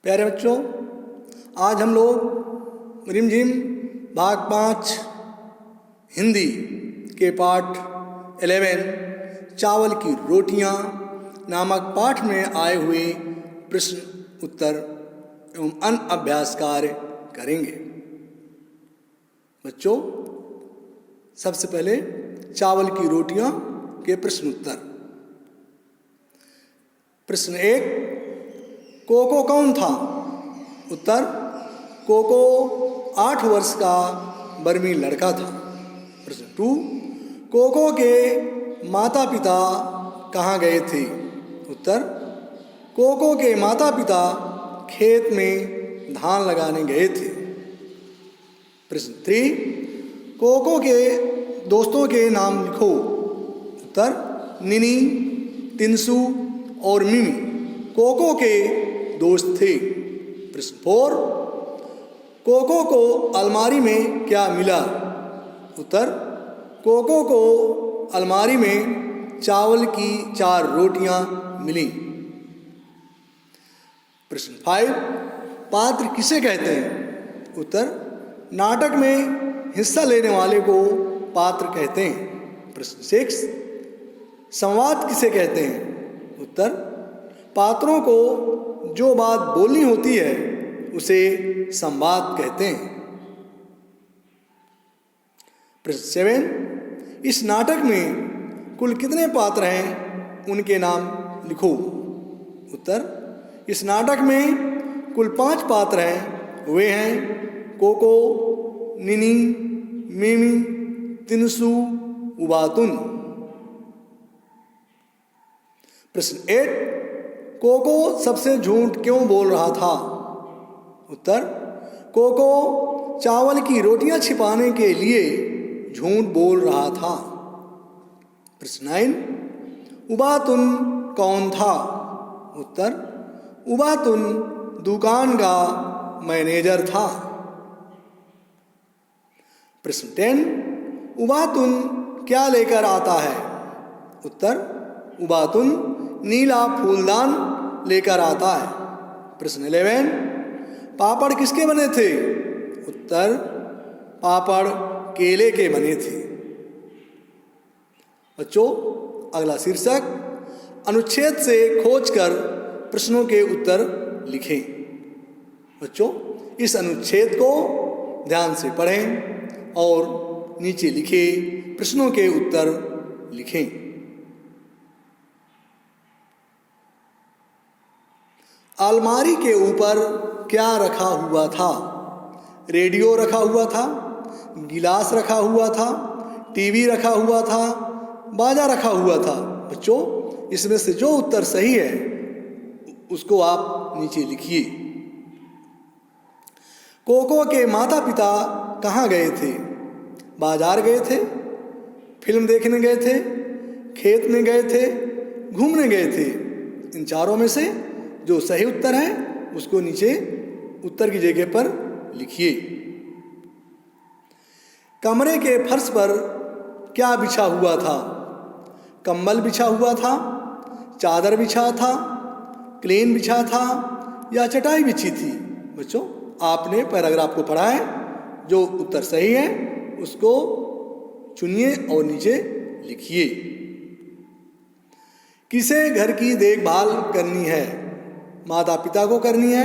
प्यारे बच्चों, आज हम लोग रिमझिम भाग 5 हिंदी के पाठ 11 चावल की रोटियां नामक पाठ में आए हुए प्रश्न उत्तर एवं अन्य अभ्यास कार्य करेंगे। बच्चों, सबसे पहले चावल की रोटियां के प्रश्न उत्तर। प्रश्न 1, कोको कौन था? उत्तर, कोको 8 वर्ष का बर्मी लड़का था। प्रश्न 2, कोको के माता पिता कहाँ गए थे? उत्तर, कोको के माता पिता खेत में धान लगाने गए थे। प्रश्न 3, कोको के दोस्तों के नाम लिखो। उत्तर, निनी, तिनसु और मिमी कोको के दोस्त थे। प्रश्न 4, कोको को अलमारी में क्या मिला? उत्तर, कोको को अलमारी में चावल की 4 रोटियां मिली। प्रश्न 5, पात्र किसे कहते हैं? उत्तर, नाटक में हिस्सा लेने वाले को पात्र कहते हैं। प्रश्न 6, संवाद किसे कहते हैं? उत्तर, पात्रों को जो बात बोलनी होती है उसे संवाद कहते हैं। प्रश्न 7, इस नाटक में कुल कितने पात्र हैं, उनके नाम लिखो। उत्तर, इस नाटक में कुल 5 पात्र हैं। वे हैं कोको, निनी, मिमी, तिनसु, उबातुन। प्रश्न 8, कोको सबसे झूठ क्यों बोल रहा था? उत्तर, कोको चावल की रोटियां छिपाने के लिए झूठ बोल रहा था। प्रश्न 9, उबातुन कौन था? उत्तर, उबातुन दुकान का मैनेजर था। प्रश्न 10, उबातुन क्या लेकर आता है? उत्तर, उबातुन नीला फूलदान लेकर आता है। प्रश्न 11, पापड़ किसके बने थे? उत्तर, पापड़ केले के बने थे। बच्चों, अगला शीर्षक, अनुच्छेद से खोजकर प्रश्नों के उत्तर लिखें। बच्चों, इस अनुच्छेद को ध्यान से पढ़ें और नीचे लिखे प्रश्नों के उत्तर लिखें। अलमारी के ऊपर क्या रखा हुआ था? रेडियो रखा हुआ था, गिलास रखा हुआ था, टीवी रखा हुआ था, बाजा रखा हुआ था। बच्चों, इसमें से जो उत्तर सही है उसको आप नीचे लिखिए। कोको के माता पिता कहाँ गए थे? बाजार गए थे, फिल्म देखने गए थे, खेत में गए थे, घूमने गए थे। इन चारों में से जो सही उत्तर है उसको नीचे उत्तर की जगह पर लिखिए। कमरे के फर्श पर क्या बिछा हुआ था? कंबल बिछा हुआ था, चादर बिछा था, क्लीन बिछा था या चटाई बिछी थी? बच्चों, आपने पैराग्राफ को पढ़ा है, जो उत्तर सही है उसको चुनिए और नीचे लिखिए। किसे घर की देखभाल करनी है? माता पिता को करनी है,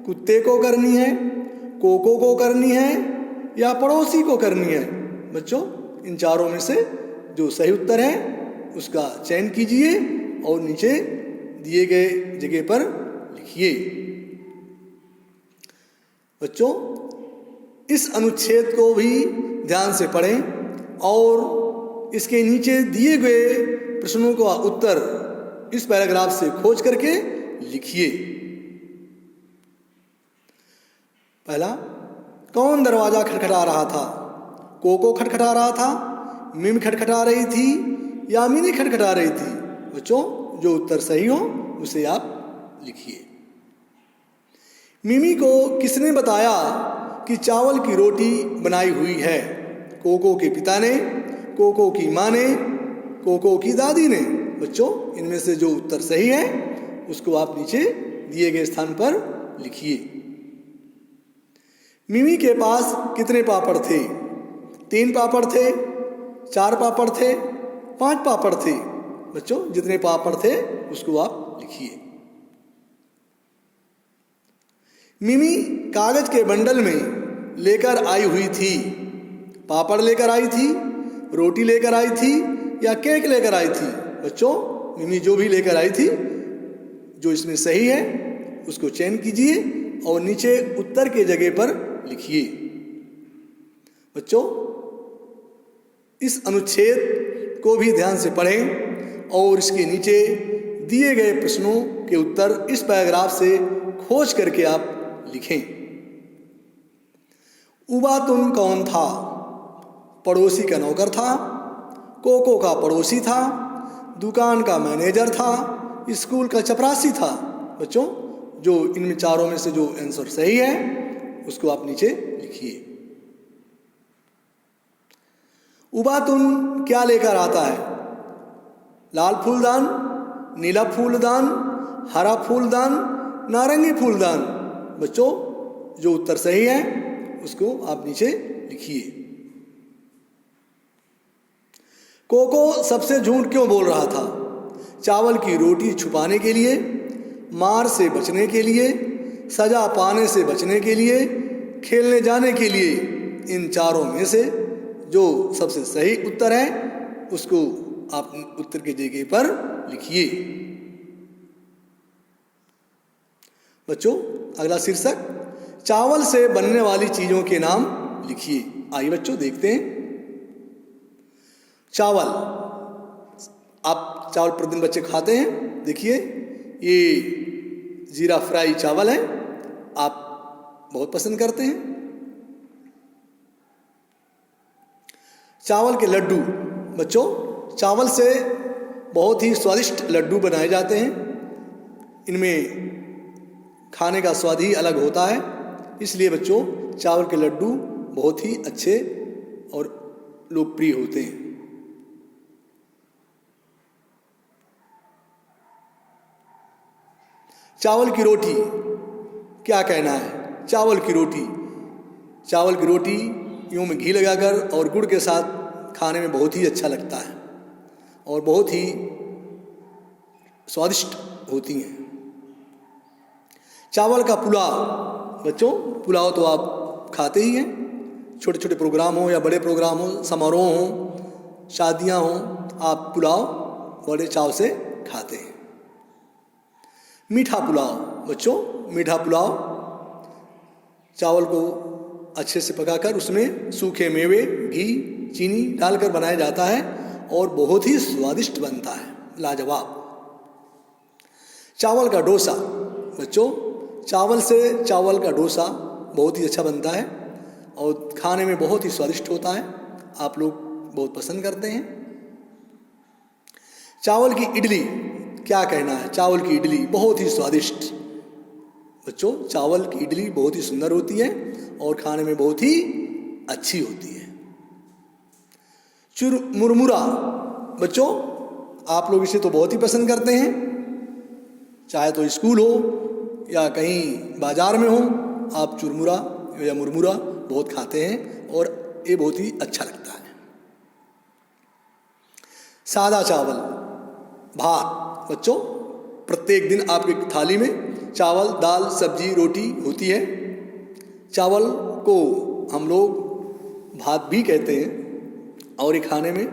कुत्ते को करनी है, कोको को करनी है या पड़ोसी को करनी है? बच्चों, इन चारों में से जो सही उत्तर है उसका चयन कीजिए और नीचे दिए गए जगह पर लिखिए। बच्चों, इस अनुच्छेद को भी ध्यान से पढ़ें और इसके नीचे दिए गए प्रश्नों का उत्तर इस पैराग्राफ से खोज करके लिखिए। पहला, कौन दरवाजा खटखटा रहा था? कोको खटखटा रहा था, मिमी खटखटा रही थी या मिनी खटखटा रही थी? बच्चों, जो उत्तर सही हो उसे आप लिखिए। मिमी को किसने बताया कि चावल की रोटी बनाई हुई है? कोको के पिता ने, कोको की माँ ने, कोको की दादी ने? बच्चों, इनमें से जो उत्तर सही है उसको आप नीचे दिए गए स्थान पर लिखिए। मिमी के पास कितने पापड़ थे? 3 पापड़ थे, 4 पापड़ थे, 5 पापड़ थे। बच्चों जितने पापड़ थे उसको आप लिखिए। मिमी कागज के बंडल में लेकर आई हुई थी। पापड़ लेकर आई थी, रोटी लेकर आई थी या केक लेकर आई थी? बच्चों मिमी जो भी लेकर आई थी, जो इसमें सही है उसको चयन कीजिए और नीचे उत्तर के जगह पर लिखिए। बच्चों इस अनुच्छेद को भी ध्यान से पढ़ें और इसके नीचे दिए गए प्रश्नों के उत्तर इस पैराग्राफ से खोज करके आप लिखें। उबातुन कौन था? पड़ोसी का नौकर था, कोको का पड़ोसी था, दुकान का मैनेजर था, स्कूल का चपरासी था। बच्चों जो इनमें चारों में से जो आंसर सही है उसको आप नीचे लिखिए। उबातुन क्या लेकर आता है? लाल फूलदान, नीला फूलदान, हरा फूलदान, नारंगी फूलदान। बच्चों जो उत्तर सही है उसको आप नीचे लिखिए। कोको सबसे झूठ क्यों बोल रहा था? चावल की रोटी छुपाने के लिए, मार से बचने के लिए, सजा पाने से बचने के लिए, खेलने जाने के लिए। इन चारों में से जो सबसे सही उत्तर है उसको आप उत्तर की जगह पर लिखिए। बच्चों अगला शीर्षक चावल से बनने वाली चीजों के नाम लिखिए। आइए बच्चों देखते हैं। चावल, आप चावल प्रतिदिन बच्चे खाते हैं। देखिए ये जीरा फ्राई चावल है, आप बहुत पसंद करते हैं। चावल के लड्डू, बच्चों चावल से बहुत ही स्वादिष्ट लड्डू बनाए जाते हैं। इनमें खाने का स्वाद ही अलग होता है, इसलिए बच्चों चावल के लड्डू बहुत ही अच्छे और लोकप्रिय होते हैं। चावल की रोटी, क्या कहना है? चावल की रोटी, चावल की रोटी यूं में घी लगाकर और गुड़ के साथ खाने में बहुत ही अच्छा लगता है और बहुत ही स्वादिष्ट होती हैं। चावल का पुलाव, बच्चों पुलाव तो आप खाते ही हैं। छोटे छोटे प्रोग्राम हो या बड़े प्रोग्राम हो, समारोह हो, शादियां हो, आप पुलाव बड़े चाव से खाते हैं। मीठा पुलाव, बच्चों मीठा पुलाव चावल को अच्छे से पकाकर उसमें सूखे मेवे, घी, चीनी डालकर बनाया जाता है और बहुत ही स्वादिष्ट बनता है, लाजवाब। चावल का डोसा, बच्चों चावल से चावल का डोसा बहुत ही अच्छा बनता है और खाने में बहुत ही स्वादिष्ट होता है, आप लोग बहुत पसंद करते हैं। चावल की इडली, क्या कहना है? चावल की इडली बहुत ही स्वादिष्ट। बच्चों चावल की इडली बहुत ही सुंदर होती है और खाने में बहुत ही अच्छी होती है। मुरमुरा, बच्चों आप लोग इसे तो बहुत ही पसंद करते हैं, चाहे तो स्कूल हो या कहीं बाजार में हो, आप चुरमुरा या मुरमुरा बहुत खाते हैं और ये बहुत ही अच्छा लगता है। सादा चावल, भात, बच्चों प्रत्येक दिन आपकी थाली में चावल, दाल, सब्जी, रोटी होती है। चावल को हम लोग भात भी कहते हैं और ये खाने में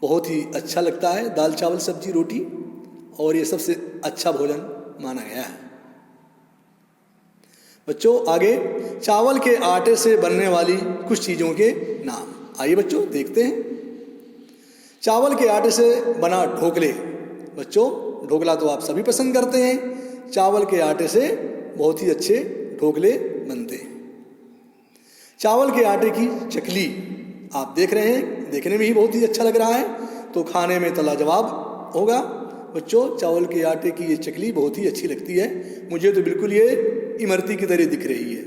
बहुत ही अच्छा लगता है, दाल, चावल, सब्जी, रोटी, और ये सबसे अच्छा भोजन माना गया है। बच्चों आगे चावल के आटे से बनने वाली कुछ चीज़ों के नाम, आइए बच्चों देखते हैं। चावल के आटे से बना ढोकले, बच्चों ढोकला तो आप सभी पसंद करते हैं। चावल के आटे से बहुत ही अच्छे ढोकले बनते हैं। चावल के आटे की चकली आप देख रहे हैं, देखने में ही बहुत ही अच्छा लग रहा है, तो खाने में तो लाजवाब होगा। बच्चों चावल के आटे की ये चकली बहुत ही अच्छी लगती है, मुझे तो बिल्कुल ये इमरती की तरह दिख रही है।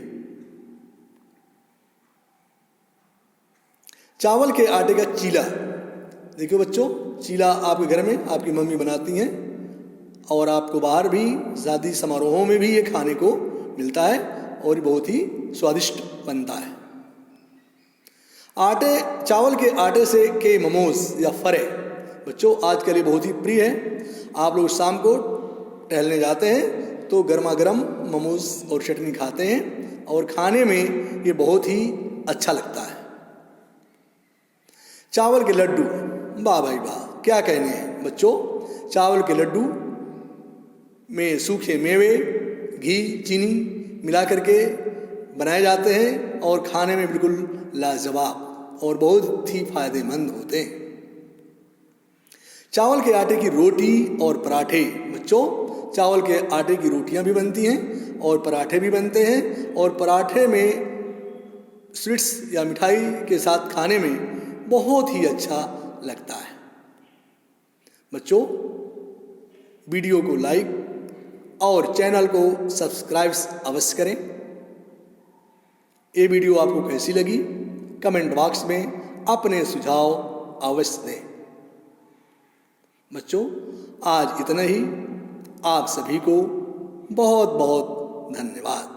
चावल के आटे का चीला, देखिए बच्चों चीला आपके घर में आपकी मम्मी बनाती हैं, और आपको बाहर भी शादी समारोहों में भी ये खाने को मिलता है और बहुत ही स्वादिष्ट बनता है। चावल के आटे से के मोमोज या फरे बच्चों आजकल ये बहुत ही प्रिय है। आप लोग शाम को टहलने जाते हैं तो गर्मा गर्म मोमोज और चटनी खाते हैं और खाने में ये बहुत ही अच्छा लगता है। चावल के लड्डू, वाह भाई वाह, क्या कहने हैं बच्चों। चावल के लड्डू में सूखे मेवे, घी, चीनी मिला करके बनाए जाते हैं और खाने में बिल्कुल लाजवाब और बहुत ही फायदेमंद होते हैं। चावल के आटे की रोटी और पराठे बच्चों, चावल के आटे की रोटियां भी बनती हैं और पराठे भी बनते हैं और पराठे में स्वीट्स या मिठाई के साथ खाने में बहुत ही अच्छा लगता है। बच्चों वीडियो को लाइक और चैनल को सब्सक्राइब अवश्य करें। ये वीडियो आपको कैसी लगी कमेंट बॉक्स में अपने सुझाव अवश्य दें। बच्चों आज इतना ही। आप सभी को बहुत बहुत धन्यवाद।